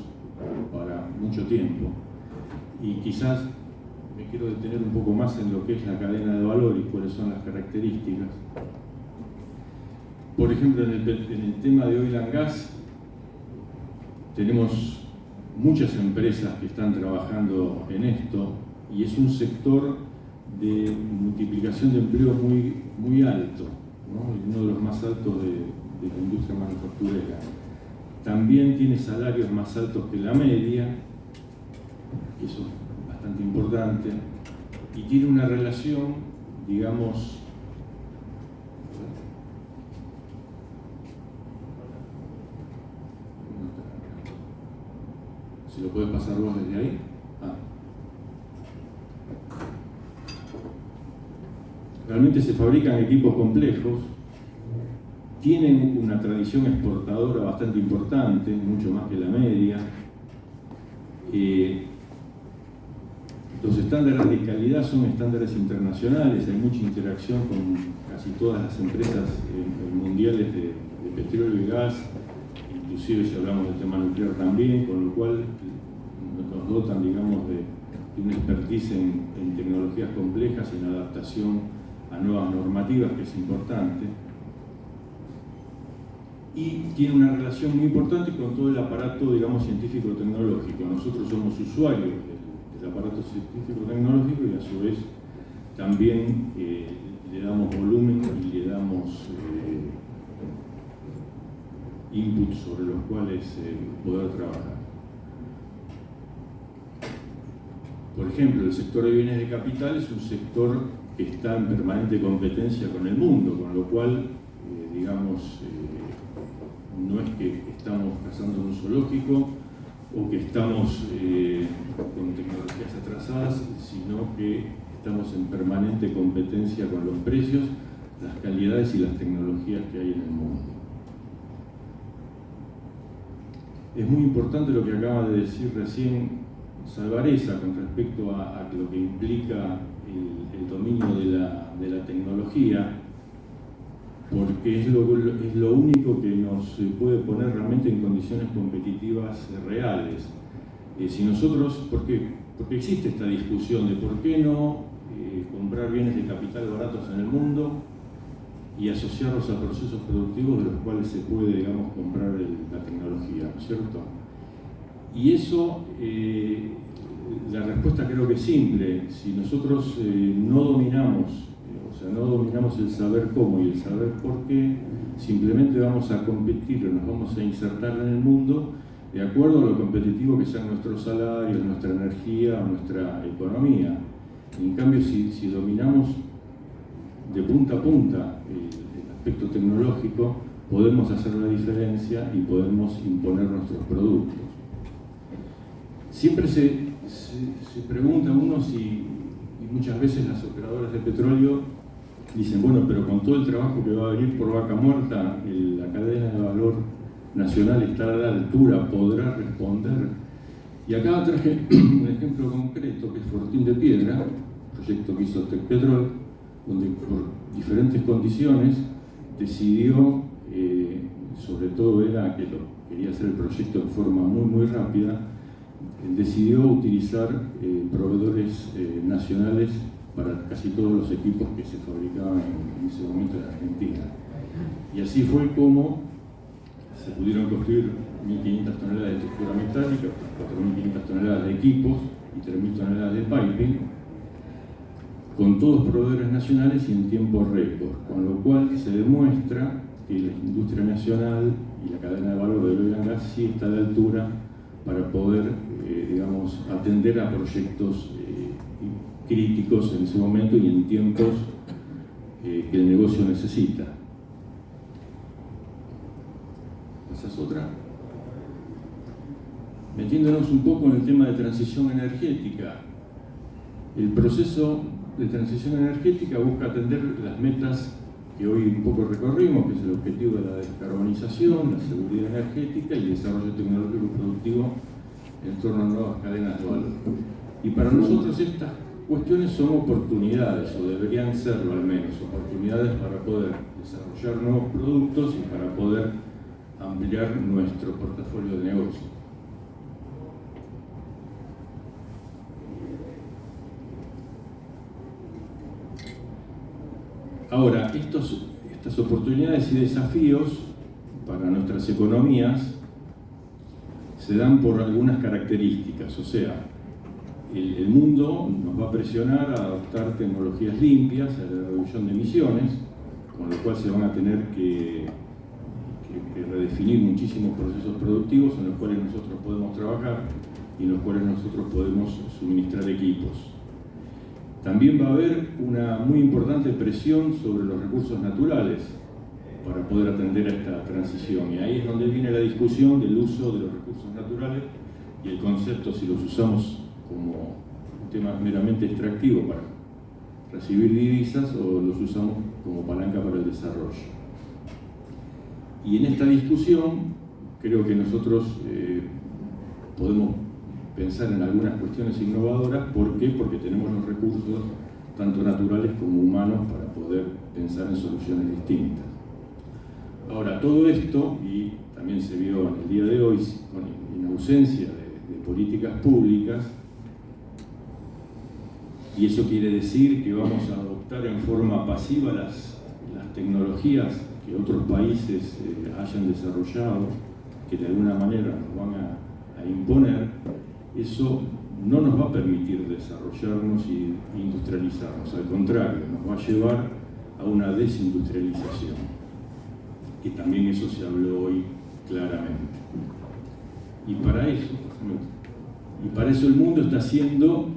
para mucho tiempo. Y quizás me quiero detener un poco más en lo que es la cadena de valor y cuáles son las características. Por ejemplo, en el tema de oil and gas, tenemos muchas empresas que están trabajando en esto y es un sector de multiplicación de empleo muy alto, ¿no? Uno de los más altos de la industria manufacturera. También tiene salarios más altos que la media, eso es bastante importante, y tiene una relación, digamos, si lo puedes pasar vos desde ahí. Realmente se fabrican equipos complejos, tienen una tradición exportadora bastante importante, mucho más que la media. Los estándares de calidad son estándares internacionales, hay mucha interacción con casi todas las empresas mundiales de petróleo y gas, inclusive si hablamos del tema nuclear también, con lo cual nos dotan, digamos, de una expertise en tecnologías complejas y en adaptación a nuevas normativas, que es importante. Y tiene una relación muy importante con todo el aparato, digamos, científico-tecnológico. Nosotros somos usuarios del aparato científico-tecnológico y a su vez también le damos volumen y le damos inputs sobre los cuales poder trabajar. Por ejemplo, el sector de bienes de capital es un sector que está en permanente competencia con el mundo, con lo cual, digamos, no es que estamos cazando en un zoológico o que estamos con tecnologías atrasadas, sino que estamos en permanente competencia con los precios, las calidades y las tecnologías que hay en el mundo. Es muy importante lo que acaba de decir recién Salvarezza con respecto a lo que implica el dominio de la tecnología, porque es lo único que nos puede poner realmente en condiciones competitivas reales. Si nosotros, porque existe esta discusión de por qué no comprar bienes de capital baratos en el mundo y asociarlos a procesos productivos de los cuales se puede, digamos, comprar la tecnología, ¿no es cierto? Y eso, la respuesta creo que es simple. Si nosotros no dominamos el saber cómo y el saber por qué, simplemente vamos a competir o nos vamos a insertar en el mundo de acuerdo a lo competitivo que sean nuestros salarios, nuestra energía, nuestra economía. En cambio, si dominamos de punta a punta el aspecto tecnológico, podemos hacer la diferencia y podemos imponer nuestros productos. Siempre se pregunta uno y muchas veces las operadoras de petróleo dicen, bueno, pero con todo el trabajo que va a venir por vaca muerta, la cadena de valor nacional está a la altura, podrá responder. Y acá traje un ejemplo concreto que es Fortín de Piedra, proyecto que hizo Tecpetrol, donde por diferentes condiciones decidió, sobre todo era que quería hacer el proyecto de forma muy rápida, decidió utilizar proveedores nacionales para casi todos los equipos que se fabricaban en ese momento en Argentina. Y así fue como se pudieron construir 1.500 toneladas de estructura metálica, 4.500 toneladas de equipos y 3.000 toneladas de piping, con todos proveedores nacionales y en tiempo récord, con lo cual se demuestra que la industria nacional y la cadena de valor del oil and gas sí está a la altura para poder, digamos, atender a proyectos críticos en ese momento y en tiempos que el negocio necesita. ¿Esa es otra? Metiéndonos un poco en el tema de transición energética, el proceso de transición energética busca atender las metas que hoy un poco recorrimos, que es el objetivo de la descarbonización, la seguridad energética y el desarrollo tecnológico y productivo en torno a nuevas cadenas de valor. Y para nosotros estas cuestiones son oportunidades, o deberían serlo al menos, oportunidades para poder desarrollar nuevos productos y para poder ampliar nuestro portafolio de negocio. Ahora, estas oportunidades y desafíos para nuestras economías se dan por algunas características, o sea, el mundo nos va a presionar a adoptar tecnologías limpias, a la reducción de emisiones, con lo cual se van a tener que redefinir muchísimos procesos productivos en los cuales nosotros podemos trabajar y en los cuales nosotros podemos suministrar equipos. También va a haber una muy importante presión sobre los recursos naturales para poder atender a esta transición. Y ahí es donde viene la discusión del uso de los recursos naturales y el concepto si los usamos como un tema meramente extractivo para recibir divisas o los usamos como palanca para el desarrollo. Y en esta discusión creo que nosotros podemos pensar en algunas cuestiones innovadoras. ¿Por qué? Porque tenemos los recursos, tanto naturales como humanos, para poder pensar en soluciones distintas. Ahora, todo esto, y también se vio en el día de hoy, en ausencia de políticas públicas, y eso quiere decir que vamos a adoptar en forma pasiva las tecnologías que otros países hayan desarrollado, que de alguna manera nos van a imponer. Eso no nos va a permitir desarrollarnos y industrializarnos, al contrario, nos va a llevar a una desindustrialización. Y también eso se habló hoy claramente. Y para eso el mundo está haciendo,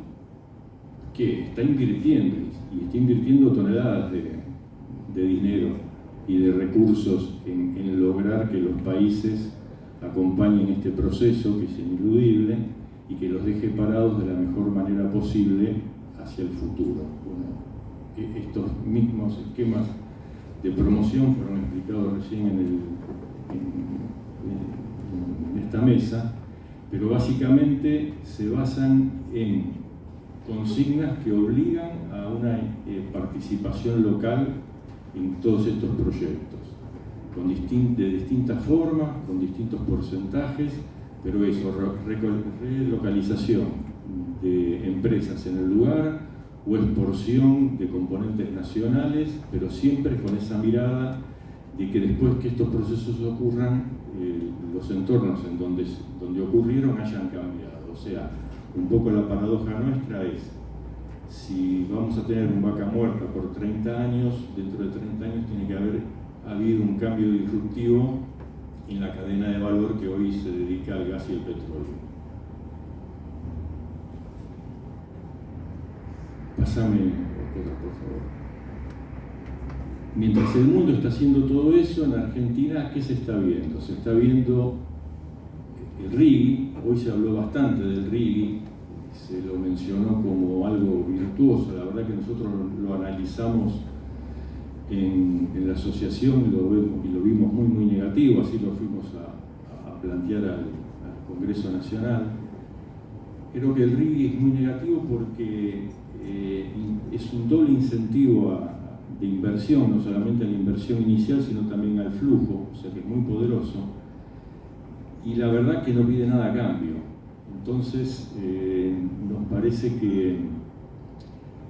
¿qué? Está invirtiendo, y está invirtiendo toneladas de dinero y de recursos en lograr que los países acompañen este proceso, que es ineludible, y que los deje parados de la mejor manera posible hacia el futuro. Bueno, estos mismos esquemas de promoción fueron explicados recién en esta mesa, pero básicamente se basan en consignas que obligan a una participación local en todos estos proyectos, de distintas formas, con distintos porcentajes, pero eso, relocalización de empresas en el lugar o exportación de componentes nacionales, pero siempre con esa mirada de que después que estos procesos ocurran, los entornos en donde ocurrieron hayan cambiado. O sea, un poco la paradoja nuestra es, si vamos a tener un vaca muerta por 30 años, dentro de 30 años tiene que haber habido un cambio disruptivo en la cadena de valor que hoy se dedica al gas y el petróleo. Pásame otra, por favor. Mientras el mundo está haciendo todo eso, en Argentina, ¿qué se está viendo? Se está viendo el RIGI. Hoy se habló bastante del RIGI, se lo mencionó como algo virtuoso. La verdad que nosotros lo analizamos en la asociación y lo vimos muy negativo, así lo fuimos a plantear al Congreso Nacional. Creo que el RIGI es muy negativo porque es un doble incentivo de inversión, no solamente a la inversión inicial, sino también al flujo, o sea que es muy poderoso, y la verdad que no pide nada a cambio. Entonces, nos parece que,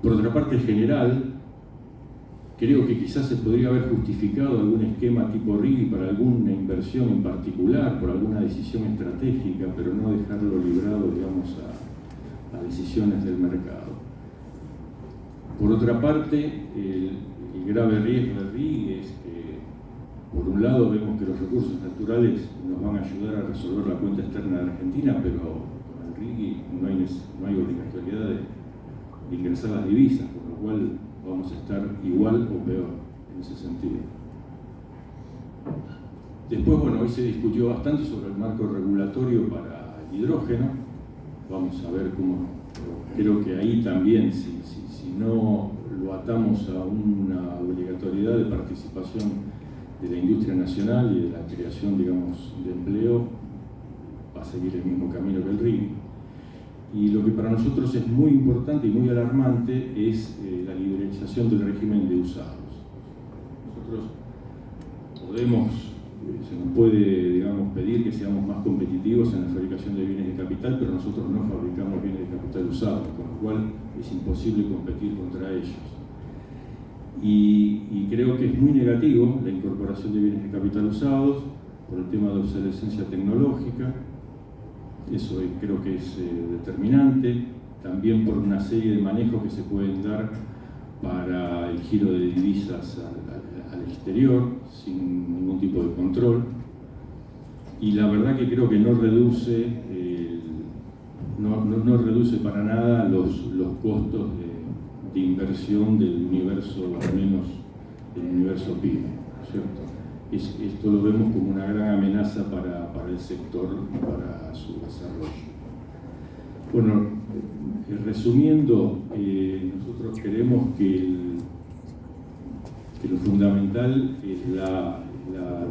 por otra parte, general, creo que quizás se podría haber justificado algún esquema tipo RIGI para alguna inversión en particular, por alguna decisión estratégica, pero no dejarlo librado, digamos, a decisiones del mercado. Por otra parte, el grave riesgo del RIGI es que, por un lado, vemos que los recursos naturales nos van a ayudar a resolver la cuenta externa de Argentina, pero con el RIGI no hay obligatoriedad de ingresar las divisas, con lo cual vamos a estar igual o peor en ese sentido. Después, bueno, hoy se discutió bastante sobre el marco regulatorio para el hidrógeno. Vamos a ver cómo, creo que ahí también, si no lo atamos a una obligatoriedad de participación de la industria nacional y de la creación, digamos, de empleo, va a seguir el mismo camino que el RIGI. Y lo que para nosotros es muy importante y muy alarmante es la liberalización del régimen de usados. Nosotros podemos, se nos puede, digamos, pedir que seamos más competitivos en la fabricación de bienes de capital, pero nosotros no fabricamos bienes de capital usados, con lo cual es imposible competir contra ellos. Y creo que es muy negativo la incorporación de bienes de capital usados por el tema de obsolescencia tecnológica. Eso creo que es determinante, también por una serie de manejos que se pueden dar para el giro de divisas al exterior sin ningún tipo de control, y la verdad que creo que no reduce para nada los costos de inversión del universo, al menos del universo PYME, ¿cierto? Esto lo vemos como una gran amenaza para el sector y para su desarrollo. Bueno, resumiendo, nosotros creemos que lo fundamental es la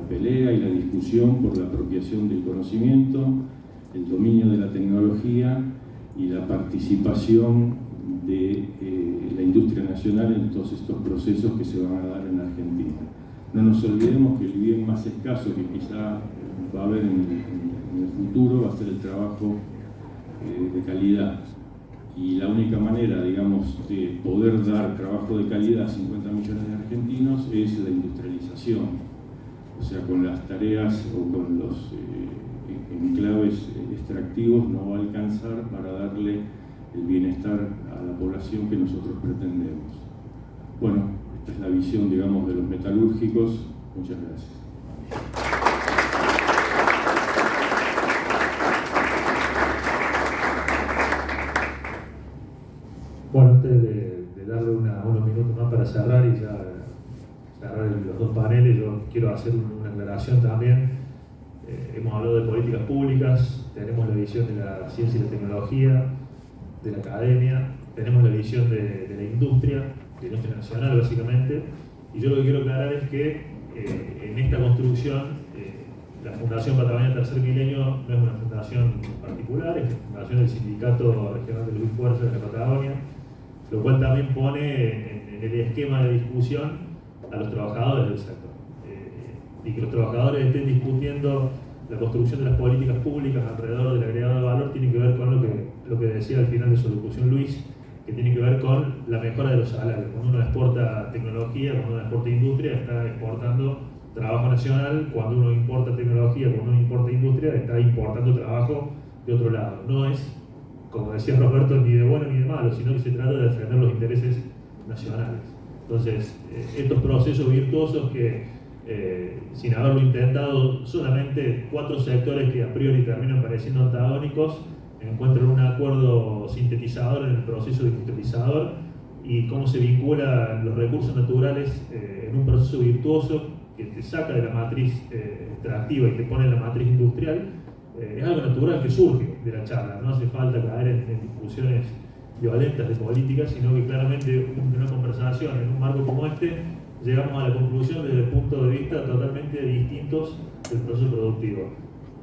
pelea y la discusión por la apropiación del conocimiento, el dominio de la tecnología y la participación de la industria nacional en todos estos procesos que se van a dar en Argentina. No nos olvidemos que el bien más escaso que quizá va a haber en el futuro va a ser el trabajo de calidad. Y la única manera, digamos, de poder dar trabajo de calidad a 50 millones de argentinos es la industrialización. O sea, con las tareas o con los enclaves extractivos no va a alcanzar para darle el bienestar a la población que nosotros pretendemos. Bueno, esta es la visión, digamos, de los metalúrgicos. Muchas gracias. Bueno, antes de darle unos minutos más para cerrar y ya cerrar los dos paneles, yo quiero hacer una aclaración también. Hemos hablado de políticas públicas, tenemos la visión de la ciencia y la tecnología, de la academia, tenemos la visión de la industria nacional básicamente, y yo lo que quiero aclarar es que en esta construcción la Fundación Patagonia Tercer Milenio no es una fundación particular, es la fundación del Sindicato Regional de Luz y Fuerza de la Patagonia, lo cual también pone en el esquema de discusión a los trabajadores del sector. Y que los trabajadores estén discutiendo la construcción de las políticas públicas alrededor del agregado de valor tiene que ver con lo que decía al final de su locución Luis, que tiene que ver con la mejora de los salarios. Cuando uno exporta tecnología, cuando uno exporta industria, está exportando trabajo nacional. Cuando uno importa tecnología, cuando uno importa industria, está importando trabajo de otro lado. No es, como decía Roberto, ni de bueno ni de malo, sino que se trata de defender los intereses nacionales. Entonces, estos procesos virtuosos que, sin haberlo intentado, solamente 4 sectores que a priori terminan pareciendo antagónicos, encuentran un acuerdo sintetizador en el proceso industrializador, y cómo se vinculan los recursos naturales en un proceso virtuoso que te saca de la matriz extractiva y te pone en la matriz industrial. Es algo natural que surge de la charla, no hace falta caer en discusiones violentas de política, sino que claramente en una conversación, en un marco como este, llegamos a la conclusión desde puntos de vista totalmente distintos del proceso productivo,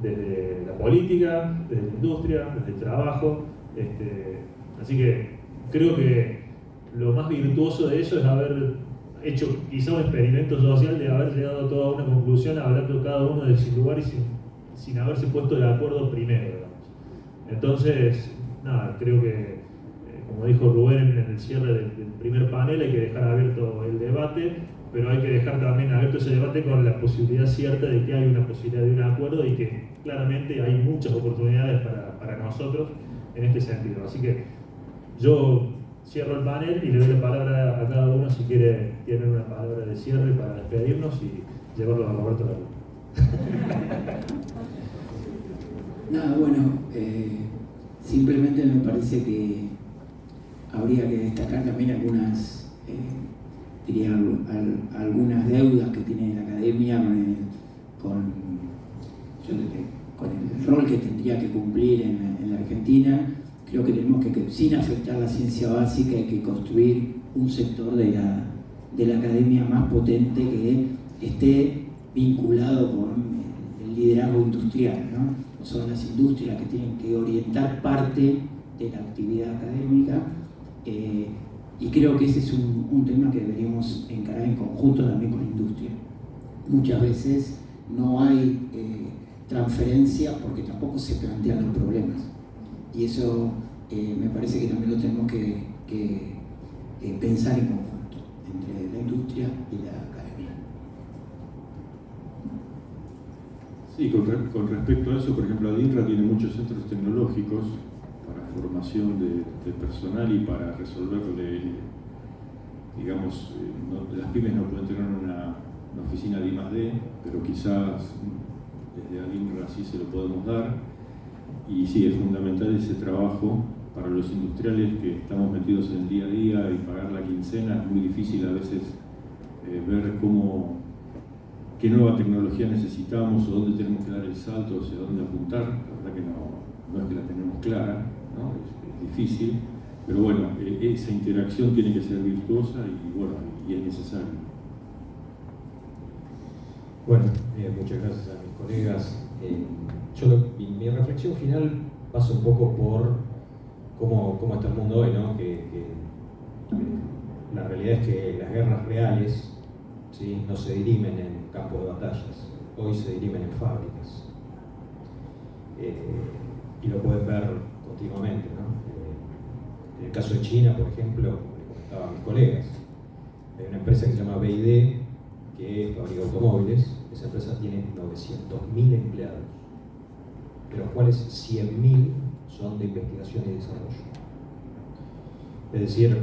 desde la política, desde la industria, desde el trabajo. Así que creo que lo más virtuoso de eso es haber hecho quizá un experimento social, de haber llegado a toda una conclusión hablando cada uno de su lugar y sin haberse puesto de acuerdo primero, digamos. Entonces, nada, creo que, como dijo Rubén en el cierre del primer panel, hay que dejar abierto el debate, pero hay que dejar también abierto ese debate con la posibilidad cierta de que hay una posibilidad de un acuerdo y que claramente hay muchas oportunidades para nosotros en este sentido. Así que yo cierro el panel y le doy la palabra a cada uno si quiere tienen una palabra de cierre para despedirnos y llevarlo a Roberto Lago. Nada, bueno, simplemente me parece que habría que destacar también algunas, algunas deudas que tiene la academia con el rol que tendría que cumplir en la Argentina. Creo que tenemos que, sin afectar la ciencia básica, hay que construir un sector de la academia más potente que esté vinculado con el liderazgo industrial, ¿no? Son las industrias que tienen que orientar parte de la actividad académica, y creo que ese es un tema que deberíamos encarar en conjunto también con la industria. Muchas veces no hay transferencia porque tampoco se plantean los problemas, y eso me parece que también lo tenemos que pensar en conjunto entre la industria y la academia. Sí, con respecto a eso, por ejemplo, ADINRA tiene muchos centros tecnológicos para formación de personal y para resolverle, digamos, las pymes no pueden tener una oficina de I+D, pero quizás desde ADINRA sí se lo podemos dar. Y sí, es fundamental ese trabajo para los industriales que estamos metidos en el día a día, y pagar la quincena es muy difícil a veces ver qué nueva tecnología necesitamos o dónde tenemos que dar el salto, hacia dónde apuntar. La verdad que no es que la tenemos clara, ¿no? Es difícil, pero bueno, esa interacción tiene que ser virtuosa y bueno, y es necesario. Bueno, muchas gracias a mis colegas. Mi reflexión final pasa un poco por cómo está el mundo hoy, ¿no? La realidad es que las guerras reales, ¿sí?, no se dirimen en campos de batallas, hoy se dirimen en fábricas. Y lo pueden ver continuamente, ¿no? En el caso de China, por ejemplo, como comentaban mis colegas, hay una empresa que se llama BYD, que fabrica automóviles. Esa empresa tiene 900.000 empleados, de los cuales 100.000 son de investigación y desarrollo. Es decir,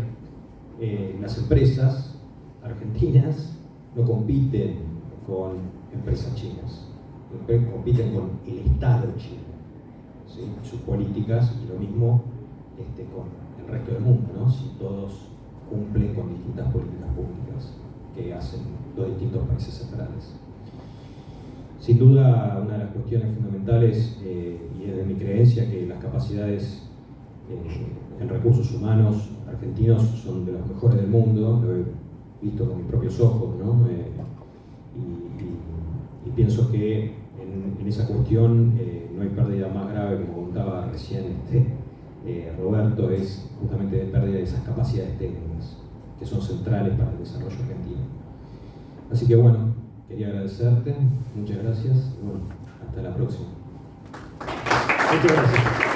las empresas argentinas no compiten con empresas chinas, compiten con el Estado chino, ¿sí?, sus políticas, y lo mismo con el resto del mundo, ¿no? Si todos cumplen con distintas políticas públicas que hacen los distintos países centrales. Sin duda, una de las cuestiones fundamentales, y es de mi creencia, que las capacidades en recursos humanos argentinos son de los mejores del mundo. Lo he visto con mis propios ojos, ¿no? Y pienso que en esa cuestión no hay pérdida más grave, como contaba recién Roberto, es justamente de pérdida de esas capacidades técnicas que son centrales para el desarrollo argentino. Así que bueno, quería agradecerte, muchas gracias, y bueno, hasta la próxima. Muchas gracias.